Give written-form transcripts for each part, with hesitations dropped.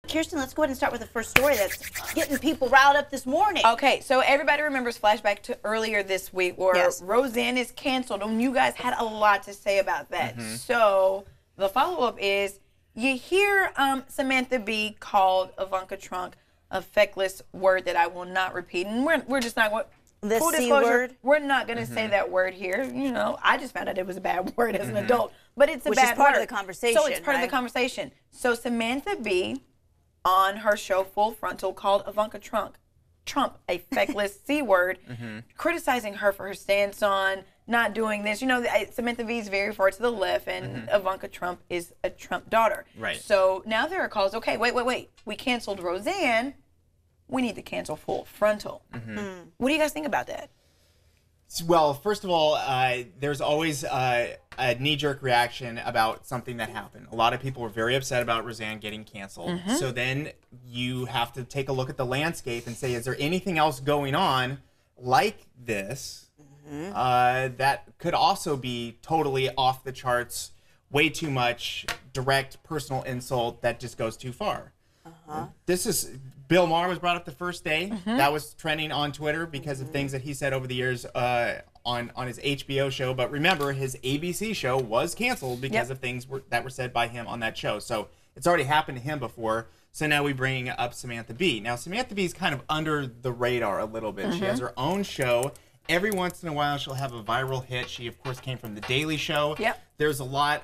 Kirsten, let's go ahead and start with the first story that's getting people riled up this morning. Okay, so everybody remembers flashback to earlier this week where Yes. Roseanne is canceled, and you guys had a lot to say about that. So the follow-up is, you hear Samantha Bee called Ivanka Trump a feckless word that I will not repeat, and we're just not going. The Full C disclosure, word? we're not going to say that word here. You know, I just found out it was a bad word as an adult, but it's a Which bad is part word. of the conversation, So it's part of the right? conversation. So Samantha Bee, on her show Full Frontal, called Ivanka Trump a feckless C word, criticizing her for her stance on not doing this. You know, Samantha Bee is very far to the left, and Ivanka Trump is a Trump daughter. Right. So now there are calls, okay, wait. We canceled Roseanne. We need to cancel Full Frontal. What do you guys think about that? Well, first of all, there's always a knee-jerk reaction about something that happened. A lot of people were very upset about Roseanne getting canceled. So then you have to take a look at the landscape and say, is there anything else going on like this that could also be totally off the charts, way too much direct personal insult that just goes too far? This is Bill Maher was brought up the first day. That was trending on Twitter because of things that he said over the years on his HBO show. But remember, his ABC show was canceled because of things that were said by him on that show. So it's already happened to him before. So now we bring up Samantha Bee. Now Samantha Bee is kind of under the radar a little bit. She has her own show. Every once in a while, she'll have a viral hit. She, of course, came from The Daily Show. There's a lot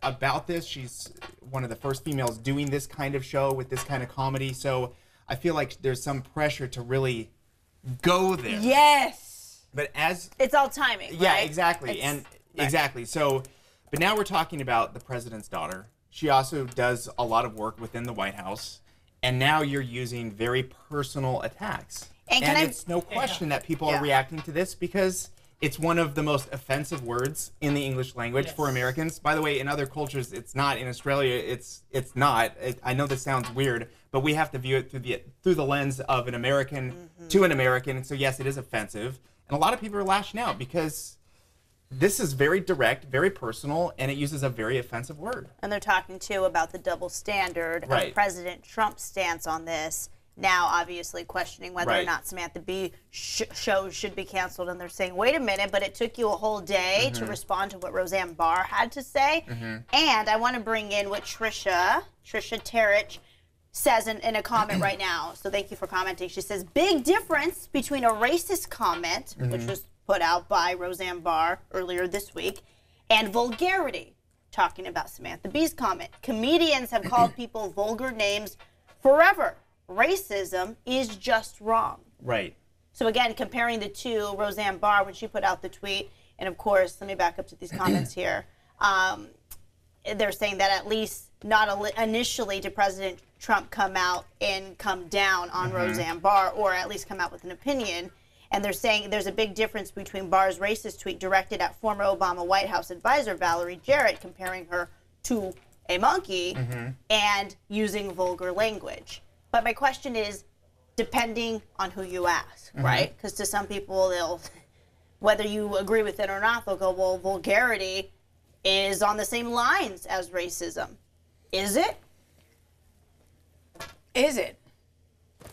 about this. She's one of the first females doing this kind of show with this kind of comedy. So I feel like there's some pressure to really go there. Yes. But as... It's all timing, Yeah, right? exactly. Exactly. So, but now we're talking about the president's daughter. She also does a lot of work within the White House. And now you're using very personal attacks. And it's no question that people are reacting to this because it's one of the most offensive words in the English language for Americans. By the way, in other cultures, it's not. In Australia, it's not. I know this sounds weird, but we have to view it through the lens of an American to an American. So yes, it is offensive, and a lot of people are lashing out because this is very direct, very personal, and it uses a very offensive word. And they're talking, too, about the double standard of President Trump's stance on this. Now, obviously, questioning whether or not Samantha Bee shows should be canceled. And they're saying, wait a minute, but it took you a whole day to respond to what Roseanne Barr had to say. And I want to bring in what Trisha Terrich says in a comment right now. So thank you for commenting. She says, big difference between a racist comment, which was put out by Roseanne Barr earlier this week, and vulgarity, talking about Samantha Bee's comment. Comedians have called people vulgar names forever. Racism is just wrong. Right. So again, comparing the two, Roseanne Barr, when she put out the tweet, and of course, let me back up to these comments here. They're saying that at least not initially did President Trump come out and come down on Roseanne Barr, or at least come out with an opinion. And they're saying there's a big difference between Barr's racist tweet directed at former Obama White House advisor Valerie Jarrett, comparing her to a monkey, and using vulgar language. But my question is, depending on who you ask, right? Because to some people, whether you agree with it or not, they'll go, well, vulgarity is on the same lines as racism. Is it? Is it?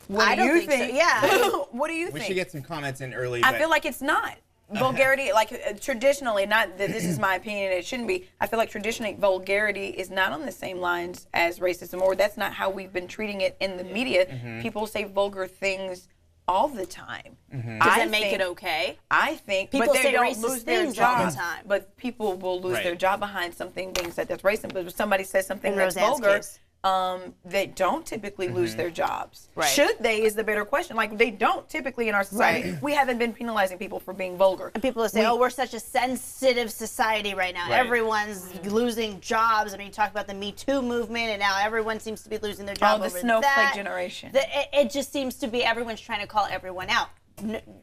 What do you think? So. Yeah. What do you We think? should get some comments in early. I feel like it's not. Vulgarity, like traditionally, not that this is my opinion, it shouldn't be. I feel like traditionally, vulgarity is not on the same lines as racism, or that's not how we've been treating it in the media. People say vulgar things all the time. Does that make it okay? I think people but they say don't racist lose their things all job. the time. But people will lose their job behind something being said that's racist. But if somebody says something In that's Roseanne's vulgar, case. they don't typically lose their jobs. Right. Should they is the better question. Like, they don't typically in our society. Right. We haven't been penalizing people for being vulgar. And people will say, oh, we're such a sensitive society right now. Right. Everyone's losing jobs. I mean, you talk about the Me Too movement, and now everyone seems to be losing their job Oh, the over snowflake that. generation. It just seems to be everyone's trying to call everyone out.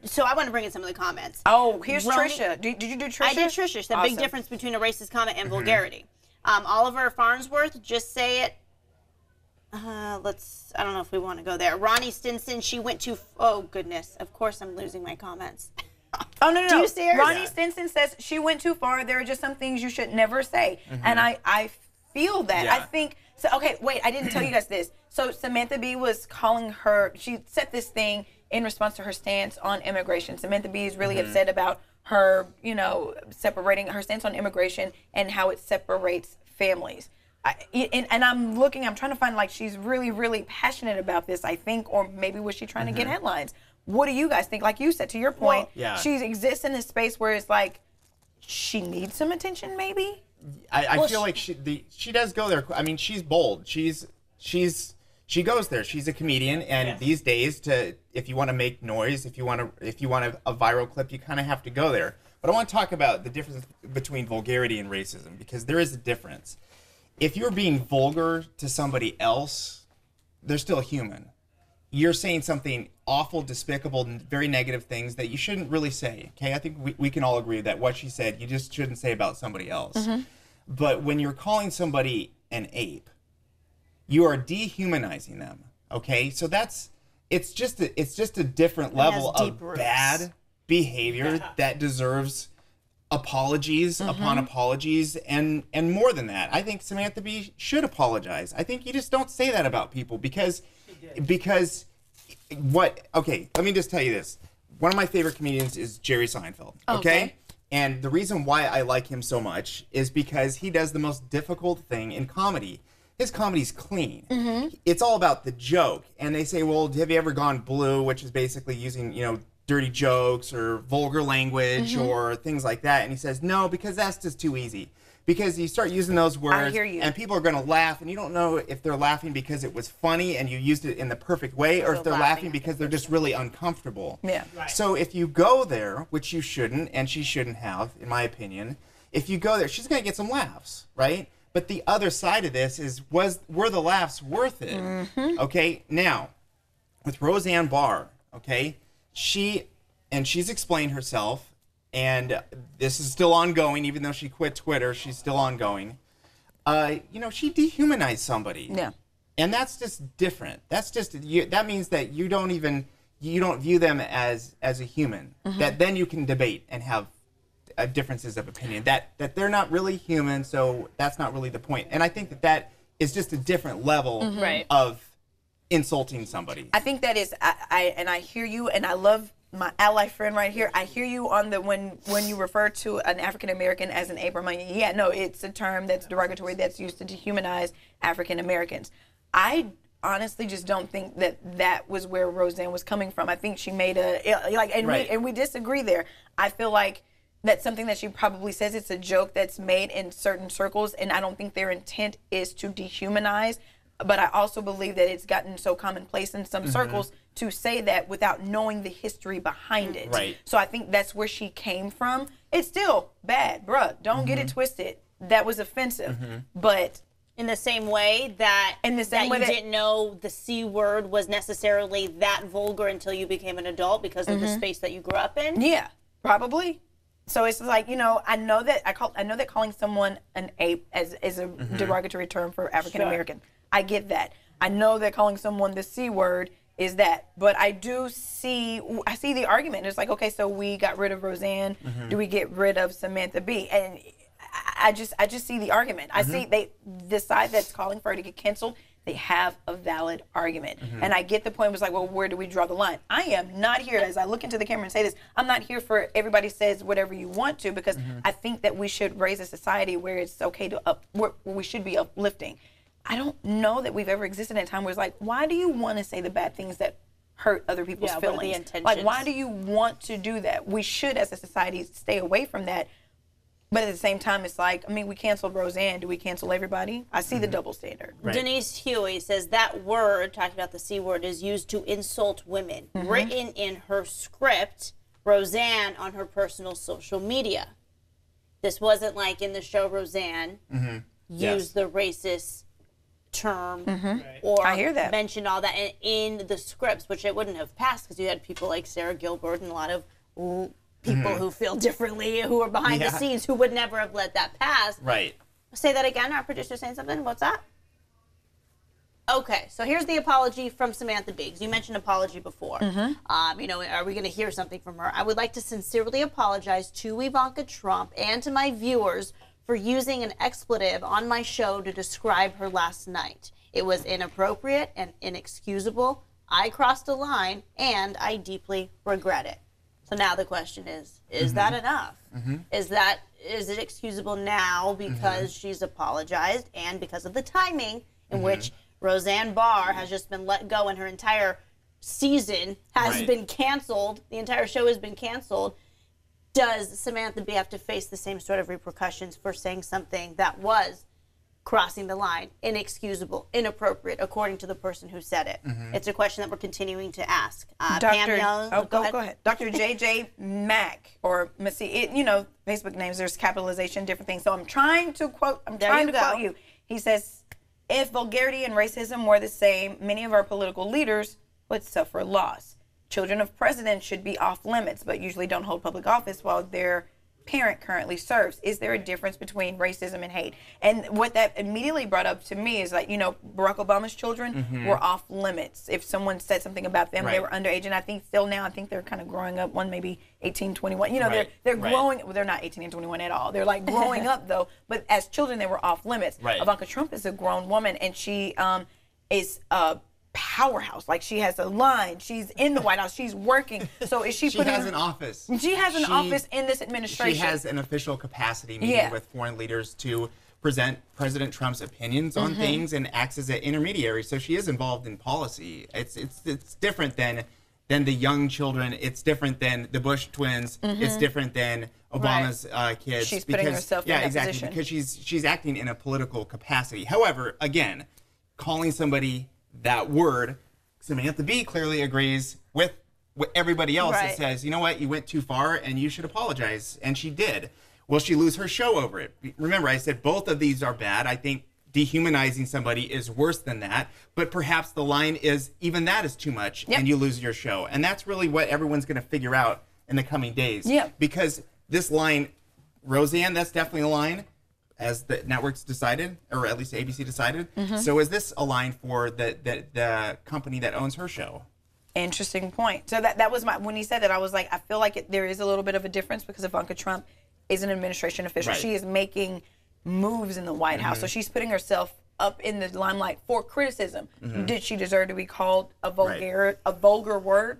So I want to bring in some of the comments. Oh, here's Roni- Trisha. Did you do Trisha? I did Trisha. It's the big difference between a racist comment and vulgarity. Oliver Farnsworth, just say it. I don't know if we want to go there. Ronnie Stinson, she went to, oh goodness, of course I'm losing my comments. Oh, no. Do you see her? Ronnie Stinson says she went too far. There are just some things you should never say. And I feel that. Yeah. I think So, okay, wait, I didn't tell you guys this. So Samantha Bee was calling her, she set this thing in response to her stance on immigration. Samantha Bee is really upset about her, separating her stance on immigration and how it separates families. And I'm trying to find, like, she's really, really passionate about this, I think, or maybe was she trying to get headlines? What do you guys think? Like you said, to your point, she exists in this space where it's like she needs some attention, maybe? I feel like she does go there. I mean, she's bold. She goes there. She's a comedian, and these days, if you want to make noise, if you want a viral clip, you kind of have to go there. But I want to talk about the difference between vulgarity and racism, because there is a difference. If you're being vulgar to somebody else, they're still human. You're saying something awful, despicable, very negative things that you shouldn't really say. Okay, I think we can all agree that what she said, you just shouldn't say about somebody else. But when you're calling somebody an ape, you are dehumanizing them. Okay, so it's just a different level of bad behavior that deserves apologies upon apologies, and more than that. I think Samantha Bee should apologize. I think you just don't say that about people because okay, let me just tell you this. One of my favorite comedians is Jerry Seinfeld, okay? And the reason why I like him so much is because he does the most difficult thing in comedy. His comedy's clean. It's all about the joke. And they say, well, have you ever gone blue, which is basically using, dirty jokes or vulgar language or things like that. And he says, no, because that's just too easy. Because you start using those words and people are going to laugh, and you don't know if they're laughing because it was funny and you used it in the perfect way, or if they're laughing because they're just really uncomfortable. Yeah. Right. So if you go there, which you shouldn't, and she shouldn't have, in my opinion, if you go there, she's going to get some laughs, right? But the other side of this is, were the laughs worth it? Okay, now, with Roseanne Barr, okay, she's explained herself, and this is still ongoing, even though she quit Twitter, she's still ongoing. She dehumanized somebody. Yeah. And that's just different. That means that you don't view them as a human. That then you can debate and have differences of opinion. That they're not really human, so that's not really the point. And I think that is just a different level of insulting somebody. I think that is, I hear you, and I love my ally friend right here. I hear you on the when you refer to an African American as an ape. Yeah, no, it's a term that's derogatory, that's used to dehumanize African Americans. I honestly just don't think that was where Roseanne was coming from. I think she made we disagree there. I feel like that's something that she probably says. It's a joke that's made in certain circles, and I don't think their intent is to dehumanize. But I also believe that it's gotten so commonplace in some circles to say that without knowing the history behind it. Right. So I think that's where she came from. It's still bad, bruh. Don't get it twisted. That was offensive. But in the same way that you didn't know the C word was necessarily that vulgar until you became an adult because of the space that you grew up in. Yeah, probably. So it's like, I know that calling someone an ape is a derogatory term for African American. I get that. I know that calling someone the C word is that, but I see the argument. It's like, okay, so we got rid of Roseanne. Do we get rid of Samantha Bee? And I just see the argument. I see the side that's calling for her to get canceled. They have a valid argument. And I get the point. It was like, well, where do we draw the line? I am not here, as I look into the camera and say this, I'm not here for everybody says whatever you want to, because I think that we should raise a society where it's okay to where we should be uplifting. I don't know that we've ever existed in a time where it's like, why do you want to say the bad things that hurt other people's feelings? What are the intentions? Like, why do you want to do that? We should, as a society, stay away from that. But at the same time, it's like, we canceled Roseanne. Do we cancel everybody? I see the double standard. Right. Denise Huey says that word, talking about the C word, is used to insult women. Written in her script, Roseanne on her personal social media. This wasn't like in the show Roseanne used the racist term or I hear that. mentioned all that in the scripts, which it wouldn't have passed because you had people like Sarah Gilbert and a lot of people who feel differently, who are behind the scenes, who would never have let that pass. Right. Say that again. Our producer's saying something. What's that? Okay, so here's the apology from Samantha Bee. You mentioned apology before. Are we going to hear something from her? I would like to sincerely apologize to Ivanka Trump and to my viewers for using an expletive on my show to describe her last night. It was inappropriate and inexcusable. I crossed a line, and I deeply regret it. So now the question is that enough? Is it excusable now because she's apologized and because of the timing in which Roseanne Barr has just been let go and her entire season has been canceled? The entire show has been canceled. Does Samantha Bee have to face the same sort of repercussions for saying something that was crossing the line, inexcusable, inappropriate, according to the person who said it? It's a question that we're continuing to ask. Pam Young, go ahead. Dr. J.J. Mack, or Massey, Facebook names, there's capitalization, different things. So I'm trying to quote you. He says, if vulgarity and racism were the same, many of our political leaders would suffer loss. Children of presidents should be off limits, but usually don't hold public office while their parent currently serves. Is there a difference between racism and hate? And what that immediately brought up to me is like, Barack Obama's children were off limits. If someone said something about them, they were underage. And I think still now, I think they're kind of growing up, one maybe 18, 21. They're growing, well, they're not 18 and 21 at all. They're like growing up though. But as children, they were off limits. Ivanka Trump is a grown woman, and she is powerhouse. Like, she has a line. She's in the White House. She's working. So is she putting... She has an office. She has an office in this administration. She has an official capacity meeting with foreign leaders to present President Trump's opinions on things and acts as an intermediary. So she is involved in policy. It's different than the young children. It's different than the Bush twins. It's different than Obama's kids. She's putting herself in that position. Because she's acting in a political capacity. However, again, calling somebody that word, Samantha Bee clearly agrees with everybody else that says, you know what, you went too far and you should apologize. And she did. Will she lose her show over it? Remember, I said both of these are bad. I think dehumanizing somebody is worse than that. But perhaps the line is even that is too much and you lose your show. And that's really what everyone's going to figure out in the coming days. Because this line, Roseanne, that's definitely a line, as the networks decided, or at least ABC decided. So is this a line for the company that owns her show? Interesting point. So that was when he said that, I was like, I feel like there is a little bit of a difference because Ivanka Trump is an administration official. She is making moves in the White House. So she's putting herself up in the limelight for criticism. Did she deserve to be called a vulgar word?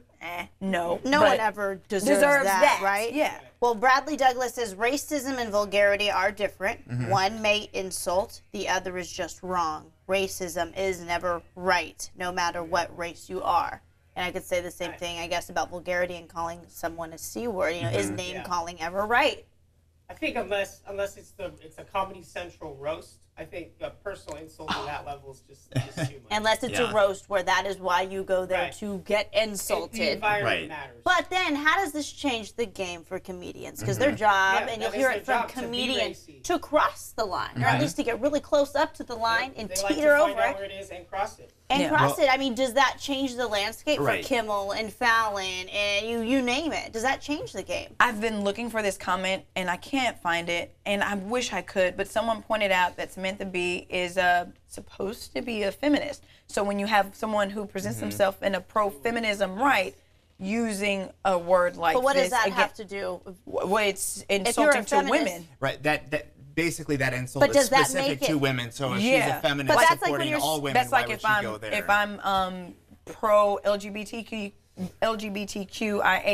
No. No one ever deserves that, right? Yeah. Well, Bradley Douglas says racism and vulgarity are different. One may insult, the other is just wrong. Racism is never right, no matter what race you are. And I could say the same thing, I guess, about vulgarity and calling someone a C word. Is name calling ever right? I think unless it's a Comedy Central roast, I think a personal insult on that level is just too much. Unless it's a roast where that is why you go there to get insulted. The environment matters. But then how does this change the game for comedians? Because their job, and you'll hear it from comedians, to cross the line, or at least to get really close up to the line and teeter over it. Where it is and cross it. I mean, does that change the landscape for Kimmel and Fallon and you name it? Does that change the game? I've been looking for this comment and I can't find it, and I wish I could, but someone pointed out that Samantha Bee is supposed to be a feminist. So when you have someone who presents themselves in a pro-feminism using a word like this. But what does that have to do? Well, it's insulting to women. Right. That basically that insult is specific to women. So if she's a feminist supporting all women, that's like why would she go there? If I'm pro LGBTQIA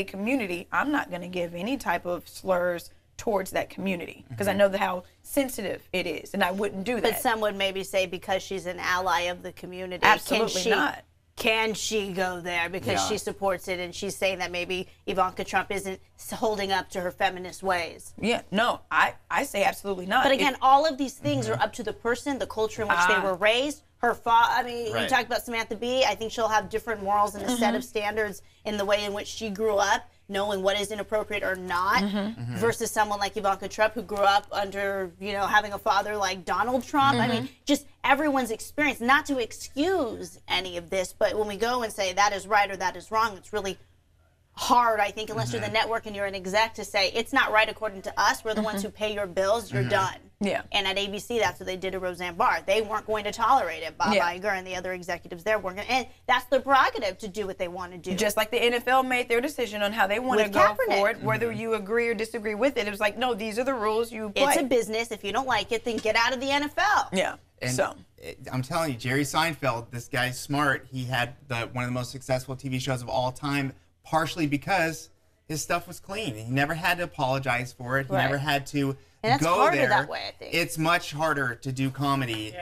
community, I'm not going to give any type of slurs towards that community because I know how sensitive it is, and I wouldn't do that. But some would maybe say because she's an ally of the community, absolutely not. Can she go there because she supports it, and she's saying that maybe Ivanka Trump isn't holding up to her feminist ways? Yeah, no, I say absolutely not. But again, all of these things are up to the person, the culture in which they were raised. Her father, I mean, you talked about Samantha Bee. I think she'll have different morals and a set of standards in the way in which she grew up, knowing what is inappropriate or not, versus someone like Ivanka Trump who grew up under, having a father like Donald Trump. I mean, just everyone's experience, not to excuse any of this, but when we go and say that is right or that is wrong, it's really hard, I think, unless you're the network and you're an exec, to say it's not right according to us. We're the ones who pay your bills. You're done. Yeah. And at ABC, that's what they did to Roseanne Barr. They weren't going to tolerate it. Bob Iger and the other executives there weren't going to. And that's their prerogative to do what they want to do. Just like the NFL made their decision on how they want to With go Kaepernick. forward, whether you agree or disagree with it. It was like, no, these are the rules you play. It's a business. If you don't like it, then get out of the NFL. Yeah. And So. I'm telling you, Jerry Seinfeld, this guy's smart. He had one of the most successful TV shows of all time, partially because his stuff was clean. He never had to apologize for it. He never had to And that's go harder there. that way, I think. It's much harder to do comedy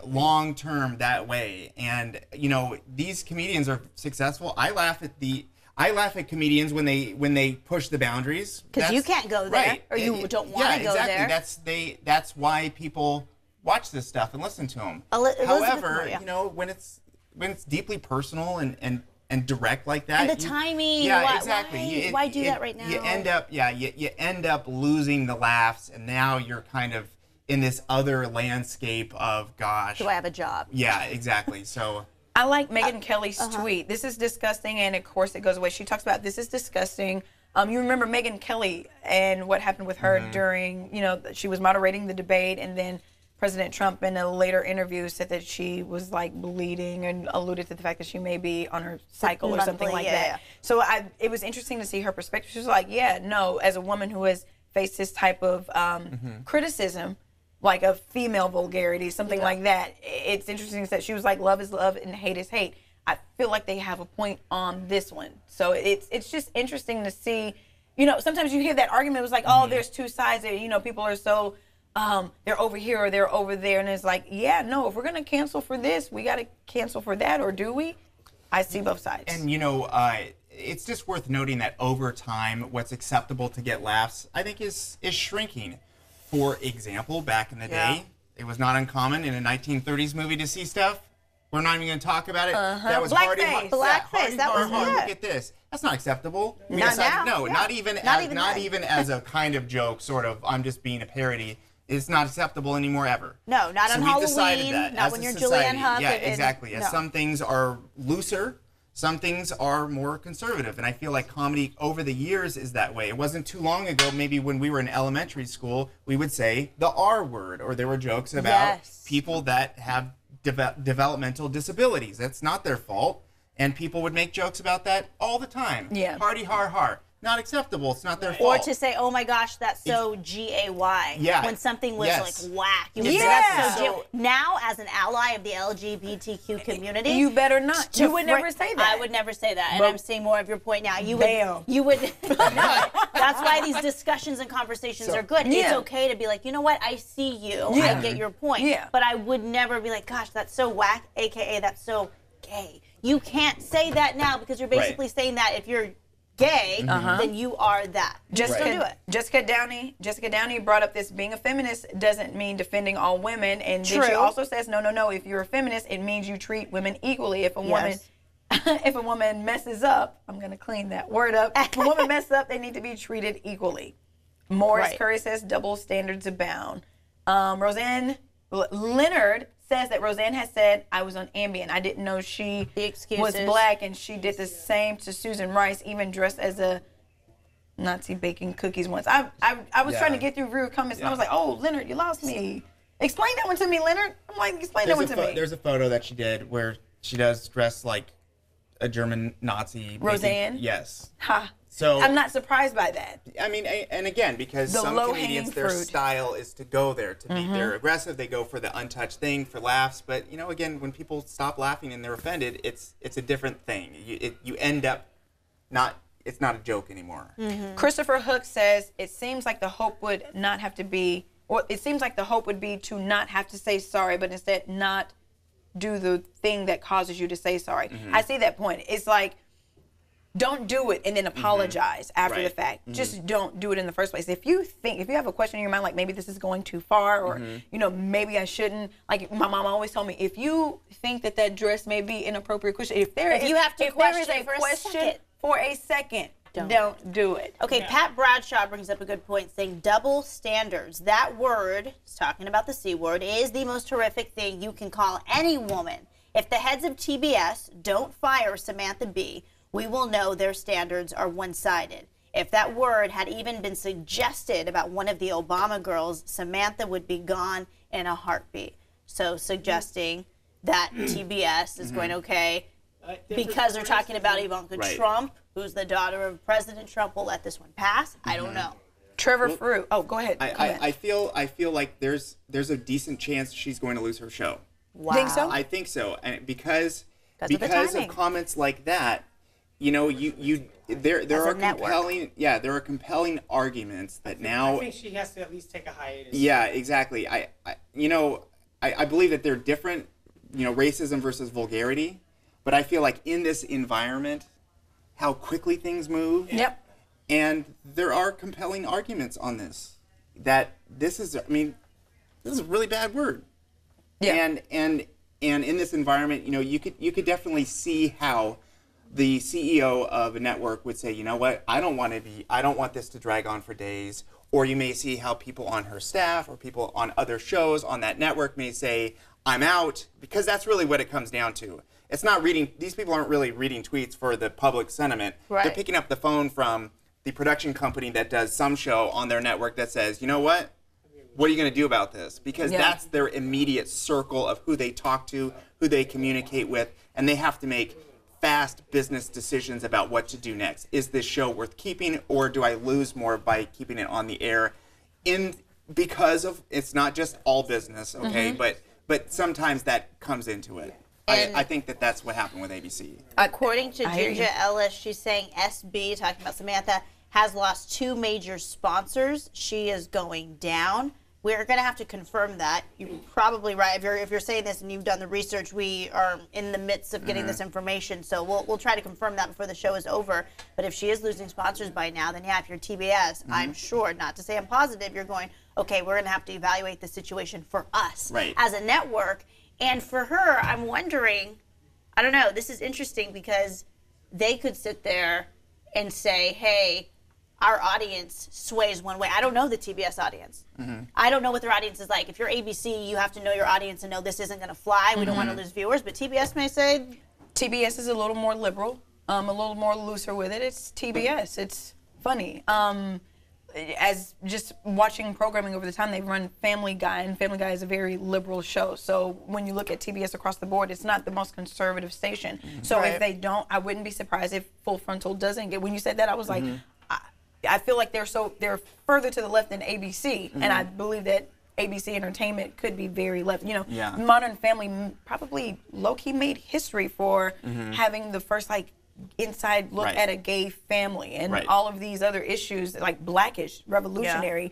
long term that way. And you know, these comedians are successful. I laugh at comedians when they push the boundaries. Because you can't go there, or you don't want to go there. That's why people watch this stuff and listen to them. However, you know, when it's deeply personal and direct like that, and the timing. Why do that right now? You end up losing the laughs, and now you're kind of in this other landscape of, gosh, do I have a job? Yeah, exactly. So I like Megyn Kelly's tweet. This is disgusting, and of course it goes away. She talks about this is disgusting. You remember Megyn Kelly and what happened with her during, you know, she was moderating the debate, and then President Trump in a later interview said that she was like bleeding and alluded to the fact that she may be on her cycle or something like that. Yeah. So it was interesting to see her perspective. She was like, yeah, no, as a woman who has faced this type of criticism, like a female vulgarity, something like that, it's interesting that she was like, love is love and hate is hate. I feel like they have a point on this one. So it's just interesting to see, you know, sometimes you hear that argument, it was like, oh, there's two sides, you know, people are so, they're over here or they're over there, and it's like, yeah, no, if we're gonna cancel for this, we gotta cancel for that, or do we? I see both sides. And you know, it's just worth noting that over time, what's acceptable to get laughs, I think, is shrinking. For example, back in the day, it was not uncommon in a 1930s movie to see stuff. We're not even going to talk about it. That was Blackface. Blackface. That was Look at this. That's not acceptable. Not now. No, Yeah. not even as a kind of joke, sort of, I'm just being a parody. It's not acceptable anymore ever. No, not so on we've decided Halloween, that not as when a you're society. Julianne Hough. Yeah, exactly. No. Some things are looser, some things are more conservative. And I feel like comedy over the years is that way. It wasn't too long ago, maybe when we were in elementary school, we would say the R word, or there were jokes about people that have developmental disabilities. That's not their fault. And people would make jokes about that all the time. Yeah. Party har har. Not acceptable. It's not their fault. Or to say, oh my gosh, that's so G-A-Y. Yeah. When something was like whack. You would Yeah. say that's so G-A-Y. Now, as an ally of the LGBTQ community, you better not. You would never say that. I would never say that. And I'm seeing more of your point now. You Bam. would. No, that's why these discussions and conversations are good. Yeah. It's okay to be like, you know what? I see you. Yeah. I get your point. Yeah. But I would never be like, gosh, that's so whack, a.k.a. that's so gay. You can't say that now because you're basically saying that if you're gay, then you are that. Just don't do it. Jessica Downey brought up this: being a feminist doesn't mean defending all women, and then she also says, no. If you're a feminist, it means you treat women equally. If a woman, if a woman messes up, I'm gonna clean that word up. If a woman messes up, they need to be treated equally. Morris Curry says double standards abound. Roseanne Leonard says that Roseanne has said, I was on Ambien. I didn't know she was black, and she did the same to Susan Rice, even dressed as a Nazi baking cookies once. I was trying to get through real comments, and I was like, oh, Leonard, you lost me. Explain that one to me, Leonard. I'm like, explain that one to me. There's a photo that she did where she does dress like a German Nazi. Roseanne? Yes. Ha. So I'm not surprised by that. I mean, and again, because some comedians, their style is to go there, to be, they're aggressive, they go for the untouched thing, for laughs, but, you know, again, when people stop laughing and they're offended, it's a different thing. You end up it's not a joke anymore. Christopher Hook says, it seems like the hope would not have to be, or it seems like the hope would be to not have to say sorry, but instead not do the thing that causes you to say sorry. I see that point. It's like, don't do it and then apologize after the fact. Just don't do it in the first place. If you have a question in your mind, like maybe this is going too far, or you know, maybe I shouldn't. Like my mom always told me, if you think that dress may be inappropriate, if there is a question for a second, don't do it. Okay, Pat Bradshaw brings up a good point, saying double standards. That word, he's talking about the C word, is the most horrific thing you can call any woman. If the heads of TBS don't fire Samantha Bee, we will know their standards are one-sided. If that word had even been suggested about one of the Obama girls, Samantha would be gone in a heartbeat. So suggesting that TBS is going, okay, because they're talking about Ivanka Trump, who's the daughter of President Trump, will let this one pass. I don't know. Trevor Fruit. Oh, go ahead. I feel like there's a decent chance she's going to lose her show. Wow. Think so? I think so, and because of the of timing. comments like that, you know, there are compelling arguments that now. I think she has to at least take a hiatus. Yeah, exactly. I believe that they're different, you know, racism versus vulgarity, but I feel like in this environment, how quickly things move. Yep. And there are compelling arguments on this. That this is a really bad word. Yeah. And in this environment, you know, you could definitely see how the CEO of a network would say, you know what, I don't want this to drag on for days. Or you may see how people on her staff or people on other shows on that network may say, I'm out, because that's really what it comes down to. It's not these people aren't really reading tweets for the public sentiment. Right. They're picking up the phone from the production company that does some show on their network that says, you know what are you going to do about this? Because that's their immediate circle of who they talk to, who they communicate with, and they have to make fast business decisions about what to do next. Is this show worth keeping, or do I lose more by keeping it on the air? Because of, it's not just all business, okay, but sometimes that comes into it. I think that's what happened with ABC. According to Ginger Ellis, she's saying SB, talking about Samantha, has lost 2 major sponsors. She is going down. We're going to have to confirm that. You're probably right. If you're saying this and you've done the research, we are in the midst of getting this information. So we'll try to confirm that before the show is over. But if she is losing sponsors by now, then if you're TBS, I'm sure, not to say I'm positive, you're going, okay, we're going to have to evaluate the situation for us as a network. And for her, I'm wondering, I don't know, this is interesting because they could sit there and say, hey, our audience sways one way. I don't know the TBS audience. I don't know what their audience is like. If you're ABC, you have to know your audience and know this isn't going to fly. We don't want to lose viewers. But TBS may say... TBS is a little more liberal, a little more looser with it. It's TBS. It's funny. As just watching programming over the time, they've run Family Guy, and Family Guy is a very liberal show. So when you look at TBS across the board, it's not the most conservative station. So if they don't, I wouldn't be surprised if Full Frontal doesn't get. When you said that, I was like, I feel like they're further to the left than ABC, and I believe that ABC Entertainment could be very left. You know, Modern Family probably low-key made history for having the first inside look at a gay family, and all of these other issues like Blackish, revolutionary.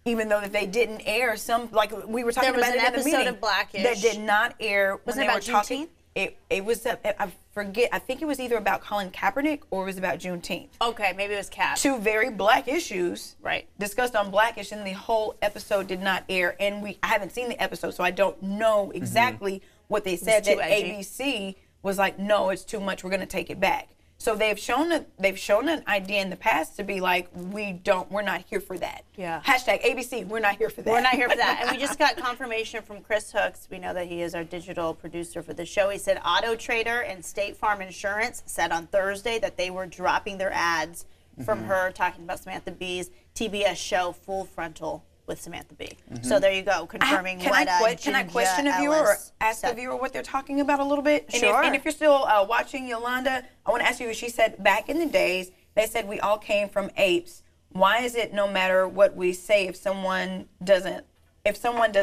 Even though that they didn't air some, like we were talking about it in the meeting. There was an episode of Blackish that did not air. Wasn't it about Juneteenth? It was, I forget, I think it was either about Colin Kaepernick or it was about Juneteenth. Okay, maybe it was Cap. 2 very black issues discussed on Blackish, and the whole episode did not air. And I haven't seen the episode, so I don't know exactly what they said. That ABC was like, no, it's too much, we're going to take it back. So they've shown an idea in the past to be like, we're not here for that. Yeah. Hashtag ABC, we're not here for that. We're not here for that. And we just got confirmation from Chris Hooks. We know that he is our digital producer for the show. He said Auto Trader and State Farm Insurance said on Thursday that they were dropping their ads from her talking about Samantha Bee's TBS show Full Frontal with Samantha Bee. So there you go, confirming Can I question a viewer or ask the viewer what they're talking about a little bit? Sure. And if you're still watching Yolanda, I want to ask you, she said back in the days, they said we all came from apes. Why is it no matter what we say, if someone does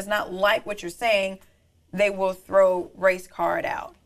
not like what you're saying, they will throw race card out?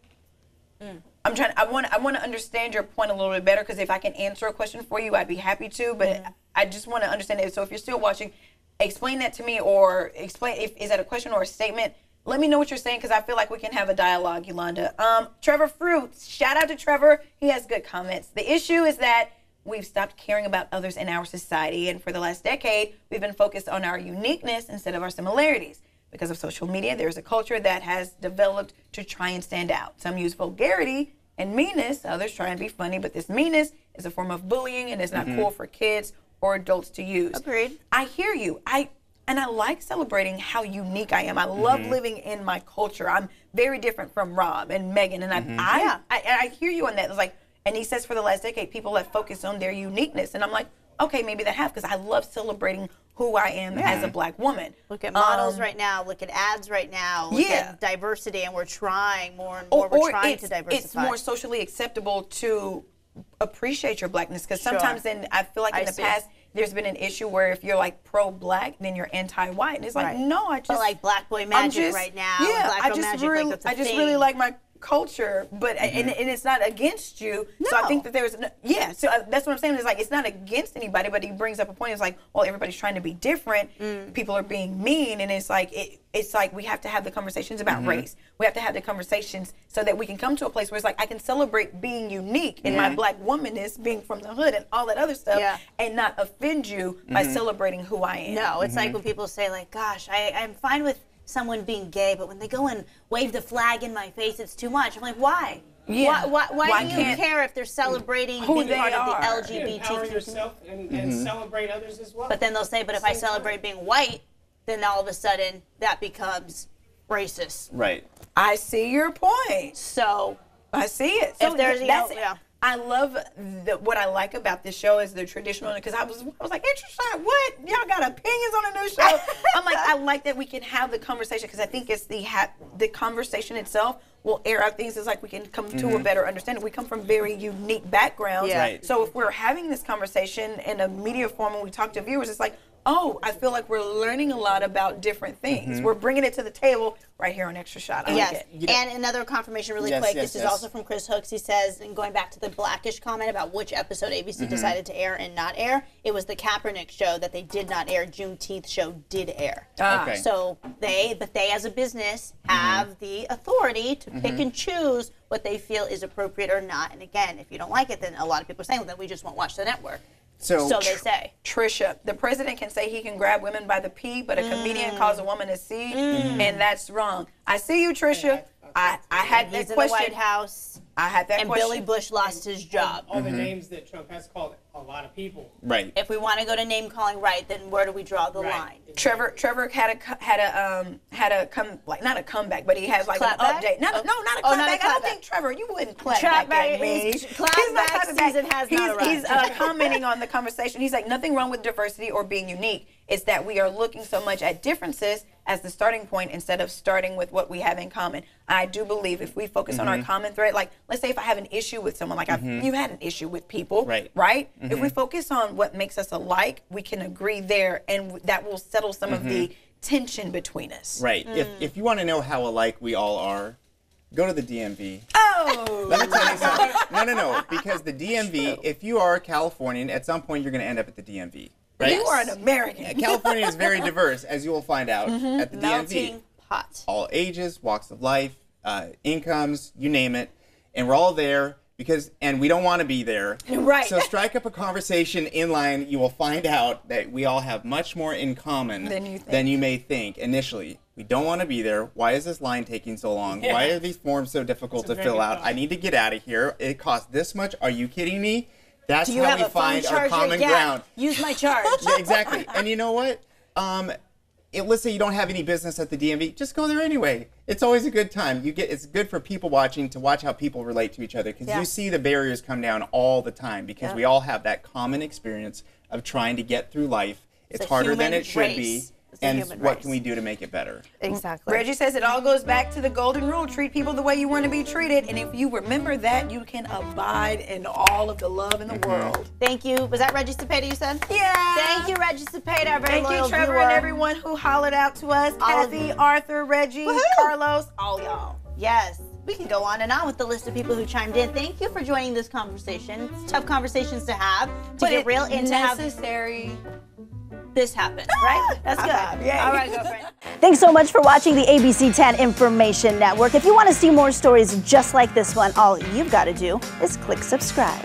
I want to understand your point a little bit better, because if I can answer a question for you, I'd be happy to, but I just want to understand it. So if you're still watching, explain that to me, or explain is that a question or a statement. Let me know what you're saying, because I feel like we can have a dialogue, Yolanda. Trevor Fruits, shout out to Trevor. He has good comments. The issue is that we've stopped caring about others in our society, and for the last decade, we've been focused on our uniqueness instead of our similarities. Because of social media, there's a culture that has developed to try and stand out. Some use vulgarity and meanness. Others try and be funny, but this meanness is a form of bullying, and it's not cool for kids or adults to use. Agreed. I hear you. I like celebrating how unique I am. I love living in my culture. I'm very different from Rob and Megan, and I hear you on that. It's like, And he says for the last decade, people have focused on their uniqueness. And I'm like, okay, maybe they have, because I love celebrating who I am as a black woman. Look at models right now. Look at ads right now. Look at diversity, and we're trying more and more. We're trying to diversify. It's more socially acceptable to appreciate your blackness, because sometimes I feel like in the past there's been an issue where if you're like pro-black, then you're anti-white, and it's like no, I just like Black Boy Magic right now. Yeah, I just really like my culture, but and it's not against you. So I think that there's so that's what I'm saying. Is like it's not against anybody, but he brings up a point. It's like, well, everybody's trying to be different. People are being mean, and it's like it's like we have to have the conversations about race. We have to have the conversations so that we can come to a place where it's like I can celebrate being unique and my black womanness, being from the hood, and all that other stuff, and not offend you by celebrating who I am. No, it's like when people say like, "Gosh, I'm fine with someone being gay, but when they go and wave the flag in my face, it's too much." I'm like, why? Yeah. Why do you care if they're celebrating who being they part are? of the LGBTQ? Empower yourself and celebrate others as well. But then they'll say, but if I celebrate being white, then all of a sudden that becomes racist. Right. I see your point. So I see it. So if there's, I love what I like about this show is the traditional, because I was like, interesting, what? Y'all got opinions on a new show? I'm like, I like that we can have the conversation, because I think it's the conversation itself will air out things. It's like we can come to a better understanding. We come from very unique backgrounds. Yeah. Right. So if we're having this conversation in a media form and we talk to viewers, it's like, oh, I feel like we're learning a lot about different things. We're bringing it to the table right here on Extra Shot. I like it. And another confirmation really quick. This is also from Chris Hooks. He says, and going back to the Blackish comment about which episode ABC decided to air and not air, it was the Kaepernick show that they did not air. Juneteenth show did air. Okay. So they as a business have the authority to pick and choose what they feel is appropriate or not. And again, if you don't like it, then a lot of people are saying, well, then we just won't watch the network. So they say. Trisha, the president can say he can grab women by the P, but a comedian calls a woman a C, and that's wrong. I see you, Trisha. I had that He's question. in the White House. I had that and question. Billy Bush lost his job. All the names that Trump has called a lot of people. Right. If we want to go to name calling, then where do we draw the line? Trevor had not a comeback, but he has like an update. Not a comeback. I don't think Trevor, you wouldn't clap back at me. Clapback season has not arrived. He's commenting on the conversation. He's like, nothing wrong with diversity or being unique. It's that we are looking so much at differences as the starting point instead of starting with what we have in common. I do believe if we focus on our common thread, like let's say if I have an issue with someone, like you had an issue with people, right? If we focus on what makes us alike, we can agree there, and that will settle some of the tension between us. Right. If you want to know how alike we all are, go to the DMV. Oh! Let me tell you something. No. Because the DMV, if you are a Californian, at some point you're going to end up at the DMV. Right? You are an American. California is very diverse, as you will find out at the Melting DMV. pot. All ages, walks of life, incomes, you name it. And we're all there and we don't want to be there. Right. So strike up a conversation in line. You will find out that we all have much more in common than you may think initially. We don't want to be there. Why is this line taking so long? Why are these forms so difficult to fill out? I need to get out of here. It costs this much. Are you kidding me? That's how we find our common ground. Use my charge. Yeah, exactly. And you know what? Let's say you don't have any business at the DMV, just go there anyway. It's always a good time. It's good for people watching to watch how people relate to each other, because you see the barriers come down all the time, because we all have that common experience of trying to get through life. It's harder than it should be. And what can we do to make it better? Exactly. Reggie says it all goes back to the golden rule. Treat people the way you want to be treated. And if you remember that, you can abide in all of the love in the world. Thank you. Was that Reggie Cepeda you said? Yeah. Thank you, Reggie Cepeda, our very loyal Thank you, Trevor, viewer. and everyone who hollered out to us. Kathy, Arthur, Reggie, Carlos, all y'all. Yes. We can go on and on with the list of people who chimed in. Thank you for joining this conversation. It's tough conversations to have, to get real and to have necessary. This happen, right? That's good. Yay. All right, girlfriend. Thanks so much for watching the ABC 10 Information Network. If you want to see more stories just like this one, all you've got to do is click subscribe.